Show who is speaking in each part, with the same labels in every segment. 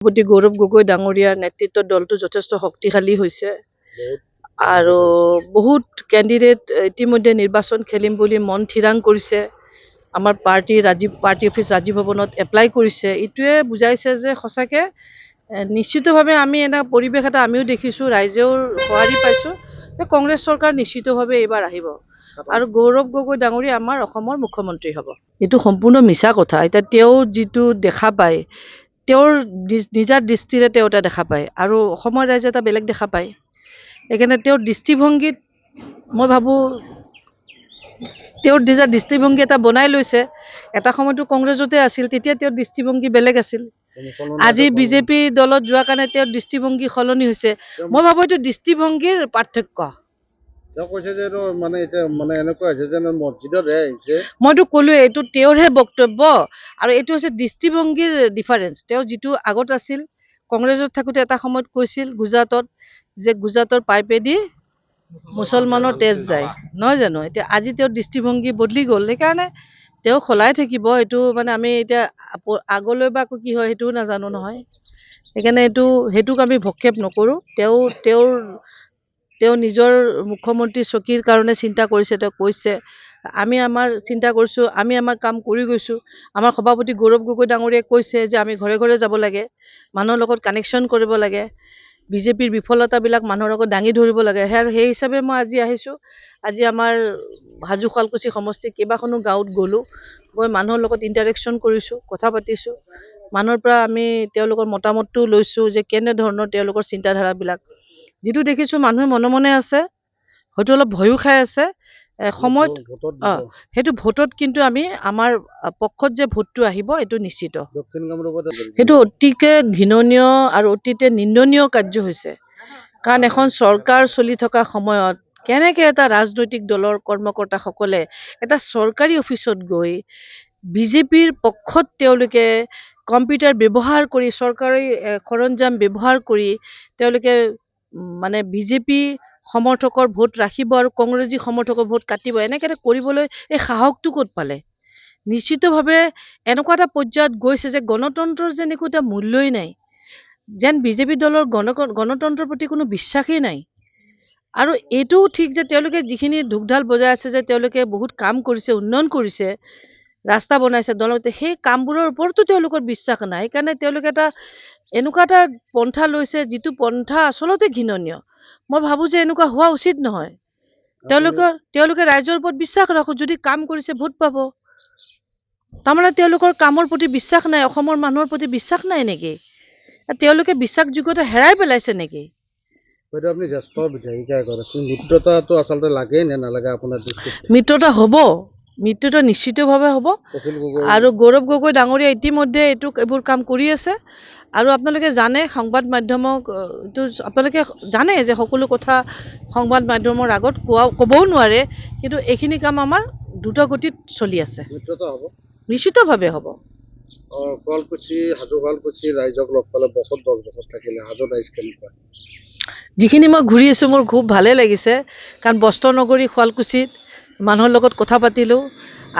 Speaker 1: সভাপতি গৌৰৱ গগৈ ডাঙৰীয়াৰ নেতৃত্বত দলটো যথেষ্ট শক্তিশালী হৈছে আৰু বহুত কেণ্ডিডেট ইতিমধ্যে নিৰ্বাচন খেলিম বুলি মন থিৰাং কৰিছে। আমাৰ পাৰ্টি অফিচ ৰাজীৱ ভৱনত এপ্লাই কৰিছে। এইটোৱে বুজাইছে যে সঁচাকৈ নিশ্চিতভাৱে আমি এনে পৰিৱেশ এটা আমিও দেখিছোঁ, ৰাইজেও সঁহাৰি পাইছোঁ যে কংগ্ৰেছ চৰকাৰ নিশ্চিতভাৱে এইবাৰ আহিব আৰু গৌৰৱ গগৈ ডাঙৰীয়া আমাৰ অসমৰ মুখ্যমন্ত্ৰী হ'ব। এইটো সম্পূৰ্ণ মিছা কথা। এতিয়া তেওঁ যিটো দেখা পায়, তেওঁৰ নিজা দৃষ্টিৰে তেওঁ এটা দেখা পায় আৰু অসমৰ ৰাইজে এটা বেলেগ দেখা পায়। সেইকাৰণে তেওঁৰ দৃষ্টিভংগীত মই ভাবোঁ তেওঁৰ নিজা দৃষ্টিভংগী এটা বনাই লৈছে। এটা সময়তো কংগ্ৰেছতে আছিল, তেতিয়া তেওঁৰ দৃষ্টিভংগী বেলেগ আছিল। আজি বিজেপি দলত যোৱাৰ কাৰণে তেওঁৰ দৃষ্টিভংগী সলনি হৈছে। মই ভাবোঁ এইটো দৃষ্টিভংগীৰ পাৰ্থক্য। মইতো ক'লোৱে এইটো তেওঁৰহে বক্তব্য আৰু এইটো হৈছে দৃষ্টিভংগীৰ ডিফাৰেঞ্চ। তেওঁ যিটো আগত আছিল, কংগ্ৰেছত থাকোঁতে এটা সময়ত কৈছিল গুজৰাটত যে গুজৰাটৰ পাইপেদি মুছলমানৰ তেজ যায়, নহয় জানো? এতিয়া আজি তেওঁৰ দৃষ্টিভংগী বদলি গ'ল, সেইকাৰণে তেওঁ সলাই থাকিব। এইটো আমি এতিয়া আগলৈ বা আকৌ কি হয় সেইটোও নাজানো নহয়। সেইকাৰণে সেইটোক আমি ভক্ষেপ নকৰোঁ। তেওঁ নিজৰ মুখ্যমন্ত্ৰী চকীৰ কাৰণে চিন্তা কৰিছে, তেওঁ কৈছে। আমি আমাৰ চিন্তা কৰিছোঁ, আমি আমাৰ কাম কৰি গৈছোঁ। আমাৰ সভাপতি গৌৰৱ গগৈ ডাঙৰীয়াই কৈছে যে আমি ঘৰে ঘৰে যাব লাগে, মানুহৰ লগত কানেকশ্যন কৰিব লাগে, বিজেপিৰ বিফলতাবিলাক মানুহৰ লগত দাঙি ধৰিব লাগে। সেই হিচাপে মই আজি আহিছোঁ। আজি আমাৰ হাজো শুৱালকুছি সমষ্টিৰ কেইবাখনো গাঁৱত গ'লোঁ, গৈ মানুহৰ লগত ইণ্টাৰেকশ্যন কৰিছোঁ, কথা পাতিছোঁ। মানুহৰ পৰা আমি তেওঁলোকৰ মতামতটো লৈছোঁ যে কেনেধৰণৰ তেওঁলোকৰ চিন্তাধাৰাবিলাক। যিটো দেখিছোঁ মানুহে মনে মনে আছে, হয়তো অলপ ভয়ো খাই আছে। সময়ত সেইটো ভোটত কিন্তু আমাৰ পক্ষত যে ভোটটো আহিব এইটো নিশ্চিত। সেইটো অতিকে ঘৃণনীয় আৰু অতিকে নিন্দনীয় কাৰ্য হৈছে। কাৰণ এখন চৰকাৰ চলি থকা সময়ত কেনেকৈ এটা ৰাজনৈতিক দলৰ কৰ্মকৰ্তাসকলে এটা চৰকাৰী অফিচত গৈ বিজেপিৰ পক্ষত তেওঁলোকে কম্পিউটাৰ ব্যৱহাৰ কৰি, চৰকাৰী সৰঞ্জাম ব্যৱহাৰ কৰি তেওঁলোকে বিজেপি সমৰ্থকৰ ভোট ৰাখিব আৰু কংগ্ৰেছী সমৰ্থকৰ ভোট কাটিব, এনেকৈ কৰিবলৈ এই সাহসটো ক'ত পালে? নিশ্চিতভাৱে এনেকুৱা এটা পৰ্যায়ত গৈছে যে গণতন্ত্ৰৰ যেন একো এটা মূল্যই নাই, যেন বিজেপি দলৰ গণতন্ত্ৰৰ প্ৰতি কোনো বিশ্বাসেই নাই। আৰু এইটোও ঠিক যে তেওঁলোকে যিখিনি ঢোকঢাল বজাই আছে যে তেওঁলোকে বহুত কাম কৰিছে, উন্নয়ন কৰিছে, ৰাস্তা বনাইছে, দলতে সেই কামবোৰৰ ওপৰতো তেওঁলোকৰ বিশ্বাস নাই। সেইকাৰণে তেওঁলোকে এনেকুৱা এটা পন্থা লৈছে যিটো পন্থা আচলতে ঘৃণনীয়। মই ভাবোঁ যে এনেকুৱা হোৱা উচিত নহয়। তেওঁলোকে ৰাইজৰ ওপৰত বিশ্বাস ৰাখোঁ, যদি কাম কৰিছে ভোট পাব। তাৰমানে তেওঁলোকৰ কামৰ প্ৰতি বিশ্বাস নাই, অসমৰ মানুহৰ প্ৰতি বিশ্বাস নাই নেকি? তেওঁলোকে বিশ্বাসযোগ্যতা হেৰাই পেলাইছে নেকি? মিত্ৰতা হ'ব, মিত্ৰতা নিশ্চিতভাৱে হ'ব। আৰু গৌৰৱ গগৈ ডাঙৰীয়া ইতিমধ্যে এইবোৰ কাম কৰি আছে। আৰু আপোনালোকে জানে, সংবাদ মাধ্যমক আপোনালোকে জানে যে সকলো কথা সংবাদ মাধ্যমৰ আগত ক'বও নোৱাৰে, কিন্তু এইখিনি কাম আমাৰ দ্ৰুত গতিত চলি আছে। নিশ্চিতভাৱে হ'ব। যিখিনি মই ঘূৰি আছোঁ মোৰ খুব ভালেই লাগিছে, কাৰণ বস্ত্ৰ নগৰী শুৱালকুছিত মানুহৰ লগত কথা পাতিলোঁ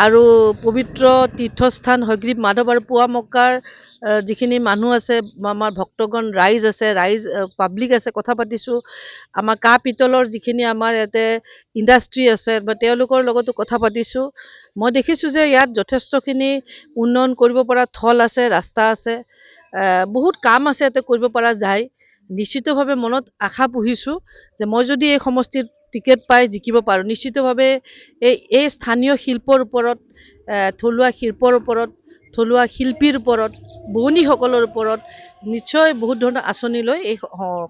Speaker 1: আৰু পবিত্ৰ তীৰ্থস্থান হয়গ্ৰীৱ মাধৱ আৰু পুৱামক্কাৰ যিখিনি মানুহ আছে, আমাৰ ভক্তগণ ৰাইজ আছে, পাব্লিক আছে, কথা পাতিছোঁ। আমাৰ কাঁহ পিতলৰ যিখিনি আমাৰ ইয়াতে ইণ্ডাষ্ট্ৰী আছে বা তেওঁলোকৰ লগতো কথা পাতিছোঁ। মই দেখিছোঁ যে ইয়াত যথেষ্টখিনি উন্নয়ন কৰিব পৰা থল আছে, ৰাস্তা আছে, বহুত কাম আছে ইয়াতে কৰিব পৰা যায়। নিশ্চিতভাৱে মনত আশা পুহিছোঁ যে মই যদি এই সমষ্টিত টিকেট পাই জিকিব পাৰোঁ, নিশ্চিতভাৱে এই স্থানীয় শিল্পৰ ওপৰত, থলুৱা শিল্পৰ ওপৰত, থলুৱা শিল্পীৰ ওপৰত, বোৱনীসকলৰ ওপৰত নিশ্চয় বহুত ধৰণৰ আঁচনি লৈ এই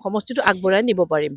Speaker 1: সমষ্টিটো আগবঢ়াই নিব পাৰিম।